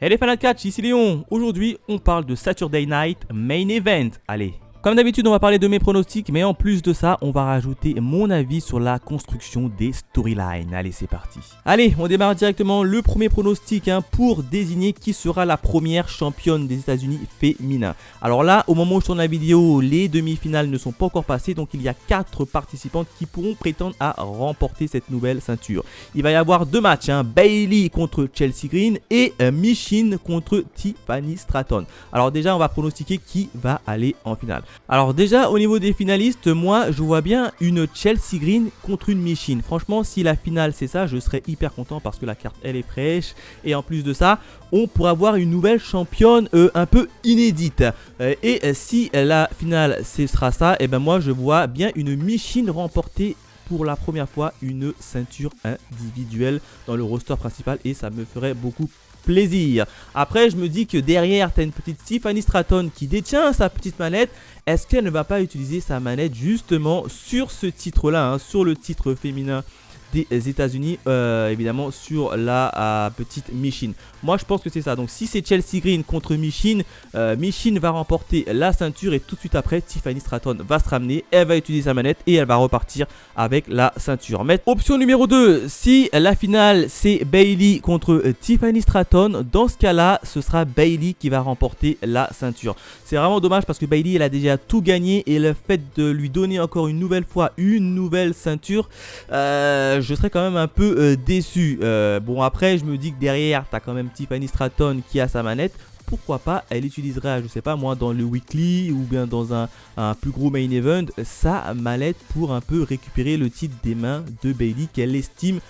Hey les fans de catch, ici Léon. Aujourd'hui, on parle de Saturday Night Main Event. Allez. Comme d'habitude, on va parler de mes pronostics, mais en plus de ça, on va rajouter mon avis sur la construction des storylines. Allez, c'est parti. Allez, on démarre directement le premier pronostic pour désigner qui sera la première championne des États-Unis féminin. Alors là, au moment où je tourne la vidéo, les demi-finales ne sont pas encore passées, donc il y a 4 participantes qui pourront prétendre à remporter cette nouvelle ceinture. Il va y avoir 2 matchs, Bayley contre Chelsea Green et Michin contre Tiffany Stratton. Alors déjà, on va pronostiquer qui va aller en finale. Alors déjà au niveau des finalistes, moi je vois bien une Chelsea Green contre une Michin. Franchement, si la finale c'est ça, je serais hyper content parce que la carte elle est fraîche. Et en plus de ça, on pourra avoir une nouvelle championne un peu inédite. Et si la finale ce sera ça, et ben moi je vois bien une Michin remporter pour la première fois une ceinture individuelle dans le roster principal. Et ça me ferait beaucoup plaisir. Après, je me dis que derrière, tu as une petite Tiffany Stratton qui détient sa petite manette. Est-ce qu'elle ne va pas utiliser sa manette justement sur ce titre-là, sur le titre féminin des États-Unis, évidemment sur la petite Michin. Moi je pense que c'est ça. Donc si c'est Chelsea Green contre Michin, Michin va remporter la ceinture et tout de suite après Tiffany Stratton va se ramener, elle va utiliser sa manette et elle va repartir avec la ceinture. Mais option numéro 2, si la finale c'est Bayley contre Tiffany Stratton, dans ce cas là ce sera Bayley qui va remporter la ceinture. C'est vraiment dommage parce que Bayley elle a déjà tout gagné et le fait de lui donner encore une nouvelle fois une nouvelle ceinture, je serais quand même un peu déçu. Bon après je me dis que derrière tu as quand même Tiffany Stratton qui a sa manette. Pourquoi pas elle utilisera, je sais pas moi, dans le weekly ou bien dans un plus gros main event, sa mallette pour un peu récupérer le titre des mains de Bayley qu'elle estime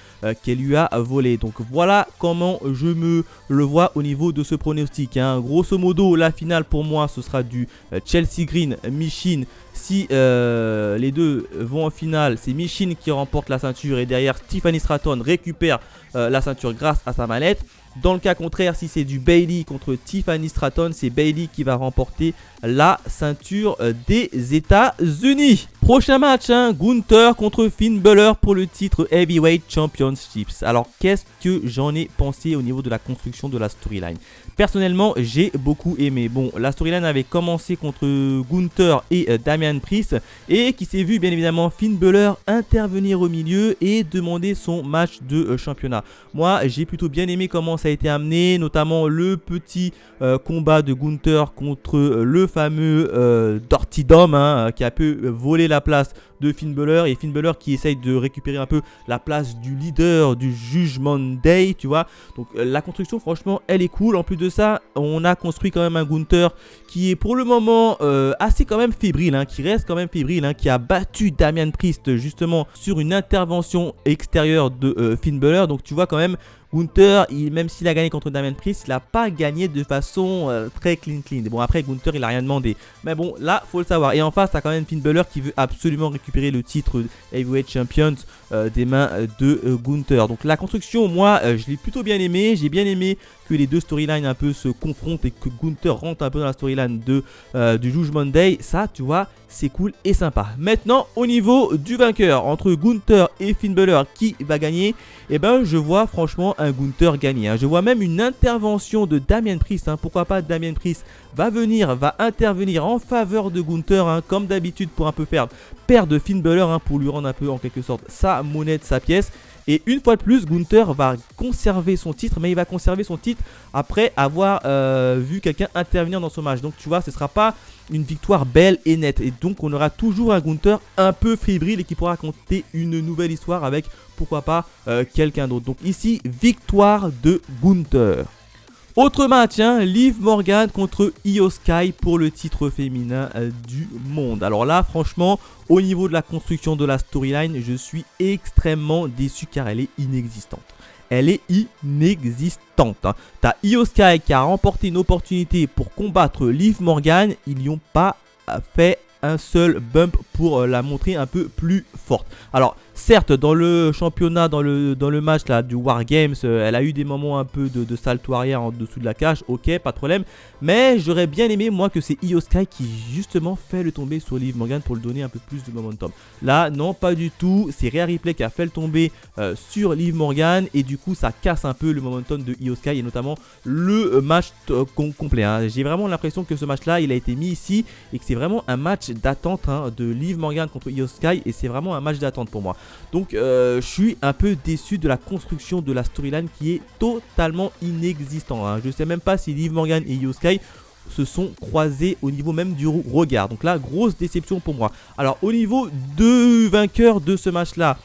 qu'elle lui a volé. Donc voilà comment je me le vois au niveau de ce pronostic. Grosso modo, la finale pour moi ce sera du Chelsea Green, Michin. Si les deux vont en finale, c'est Michin qui remporte la ceinture et derrière Tiffany Stratton récupère la ceinture grâce à sa mallette. Dans le cas contraire, si c'est du Bayley contre Tiffany Stratton, c'est Bayley qui va remporter la ceinture des États-Unis. Prochain match, Gunther contre Finn Balor pour le titre Heavyweight Championships. Alors, qu'est-ce que j'en ai pensé au niveau de la construction de la storyline? Personnellement, j'ai beaucoup aimé. Bon, la storyline avait commencé contre Gunther et Damian Priest et qui s'est vu bien évidemment Finn Balor intervenir au milieu et demander son match de championnat. Moi, j'ai plutôt bien aimé comment ça a été amené, notamment le petit combat de Gunther contre le fameux Dirty Dom qui a pu voler la place de Finn Balor et Finn Balor qui essaye de récupérer un peu la place du leader du Judgment Day, tu vois. Donc la construction franchement elle est cool. En plus de ça, on a construit quand même un Gunther qui est pour le moment assez quand même fébrile, qui reste quand même fébrile, qui a battu Damian Priest justement sur une intervention extérieure de Finn Balor. Donc tu vois quand même Gunther, même s'il a gagné contre Damian Priest, il n'a pas gagné de façon très clean. Bon après Gunther il a rien demandé. Mais bon là faut le savoir. Et en face t'as quand même Finn Balor qui veut absolument récupérer le titre Heavyweight Champions des mains de Gunther. Donc la construction moi je l'ai plutôt bien aimé. J'ai bien aimé que les deux storylines un peu se confrontent et que Gunther rentre un peu dans la storyline du Judgment Day. Ça tu vois c'est cool et sympa. Maintenant au niveau du vainqueur entre Gunther et Finn Balor, qui va gagner? Et ben je vois franchement un Gunther gagner. Je vois même une intervention de Damian Priest. Pourquoi pas Damian Priest va intervenir en faveur de Gunther, comme d'habitude pour un peu faire perdre Finn Balor, pour lui rendre un peu en quelque sorte sa monnaie de sa pièce. Et une fois de plus, Gunther va conserver son titre, mais il va conserver son titre après avoir vu quelqu'un intervenir dans son match. Donc tu vois, ce ne sera pas une victoire belle et nette. Et donc on aura toujours un Gunther un peu fébrile et qui pourra raconter une nouvelle histoire avec, pourquoi pas, quelqu'un d'autre. Donc ici, victoire de Gunther. Autre match, Liv Morgan contre Io Sky pour le titre féminin du monde. Alors là, franchement, au niveau de la construction de la storyline, je suis extrêmement déçu car elle est inexistante. Elle est inexistante. T'as Io Sky qui a remporté une opportunité pour combattre Liv Morgan. Ils n'y ont pas fait un seul bump pour la montrer un peu plus forte. Alors certes, dans le championnat, dans le match là, du Wargames, elle a eu des moments un peu de salto arrière en dessous de la cage, ok, pas de problème. Mais j'aurais bien aimé, moi, que c'est Io Sky qui justement fait le tomber sur Liv Morgan pour lui donner un peu plus de momentum. Là, non, pas du tout. C'est Rhea Ripley qui a fait le tomber sur Liv Morgan et du coup, ça casse un peu le momentum de Io Sky et notamment le match complet. Hein. J'ai vraiment l'impression que ce match-là, il a été mis ici et que c'est vraiment un match d'attente hein, de Liv Morgan contre Io Sky et c'est vraiment un match d'attente pour moi. Donc, je suis un peu déçu de la construction de la storyline qui est totalement inexistante. Hein. Je ne sais même pas si Liv Morgan et Io Sky se sont croisés au niveau même du regard. Donc là, grosse déception pour moi. Alors, au niveau de vainqueur de ce match-là,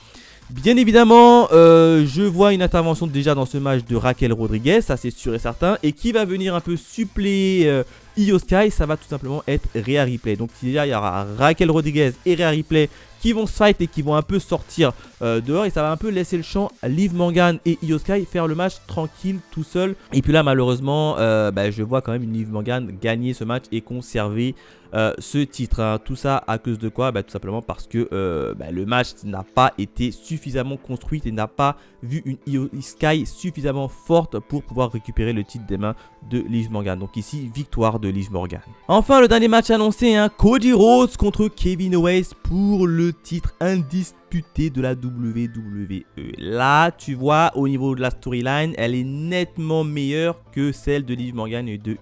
bien évidemment, je vois une intervention déjà dans ce match de Raquel Rodriguez, ça c'est sûr et certain. Et qui va venir un peu suppléer Io Sky, ça va tout simplement être Rhea Ripley. Donc déjà, il y aura Raquel Rodriguez et Rhea Ripley qui vont se fight et qui vont un peu sortir dehors. Et ça va un peu laisser le champ à Liv Morgan et Io Sky faire le match tranquille, tout seul. Et puis là, malheureusement, je vois quand même une Liv Morgan gagner ce match et conserver ce titre. Hein. Tout ça à cause de quoi? Tout simplement parce que le match n'a pas été suffisamment construit et n'a pas vu une Io Sky suffisamment forte pour pouvoir récupérer le titre des mains de Liv Morgan. Donc ici, victoire de Liv Morgan. Enfin, le dernier match annoncé, hein, Cody Rhodes contre Kevin Owens pour le titre indisputé de la WWE. Là, tu vois, au niveau de la storyline, elle est nettement meilleure que celle de Liv Morgan et de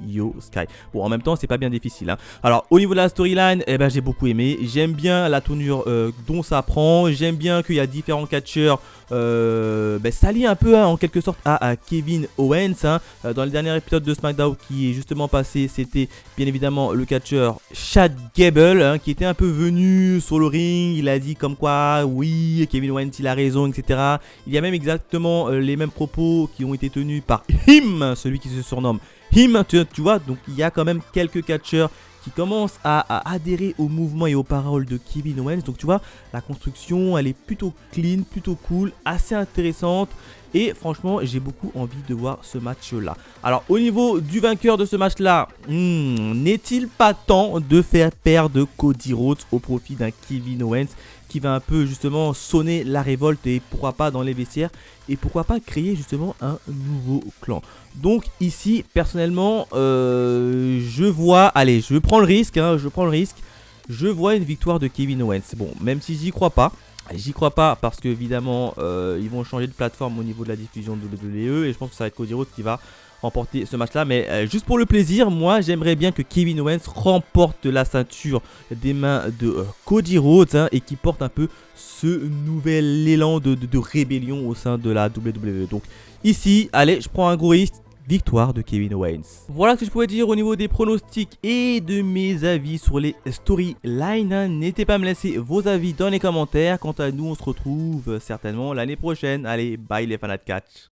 Io Sky. Bon, en même temps, c'est pas bien difficile. Hein. Alors, au niveau de la storyline, j'ai beaucoup aimé. J'aime bien la tournure dont ça prend. J'aime bien qu'il y a différents catcheurs. Ça lie un peu hein, en quelque sorte à Kevin Owens. Hein. Dans le dernier épisode de SmackDown qui est justement passé, c'était bien évidemment le catcheur Chad Gable hein, qui était un peu venu sur le ring. Il a dit comme quoi, oui, Kevin Owens il a raison, etc. Il y a même exactement les mêmes propos qui ont été tenus par Him, celui qui se surnomme Him, tu vois. Donc il y a quand même quelques catcheurs qui commence à adhérer au mouvement et aux paroles de Kevin Owens. Donc tu vois, la construction, elle est plutôt clean, plutôt cool, assez intéressante. Et franchement, j'ai beaucoup envie de voir ce match-là. Alors, au niveau du vainqueur de ce match-là, n'est-il pas temps de faire perdre Cody Rhodes au profit d'un Kevin Owens qui va un peu justement sonner la révolte et pourquoi pas dans les vestiaires et pourquoi pas créer justement un nouveau clan. Donc ici, personnellement, je vois, allez, je prends le risque, hein, je vois une victoire de Kevin Owens. Bon, même si j'y crois pas. J'y crois pas parce que évidemment ils vont changer de plateforme au niveau de la diffusion de WWE et je pense que ça va être Cody Rhodes qui va remporter ce match là, mais juste pour le plaisir, moi j'aimerais bien que Kevin Owens remporte la ceinture des mains de Cody Rhodes hein, et qui porte un peu ce nouvel élan de rébellion au sein de la WWE. Donc ici, allez, je prends un gros risque. Victoire de Kevin Owens. Voilà ce que je pourrais dire au niveau des pronostics et de mes avis sur les storylines. N'hésitez pas à me laisser vos avis dans les commentaires. Quant à nous, on se retrouve certainement l'année prochaine. Allez, bye les fans de catch.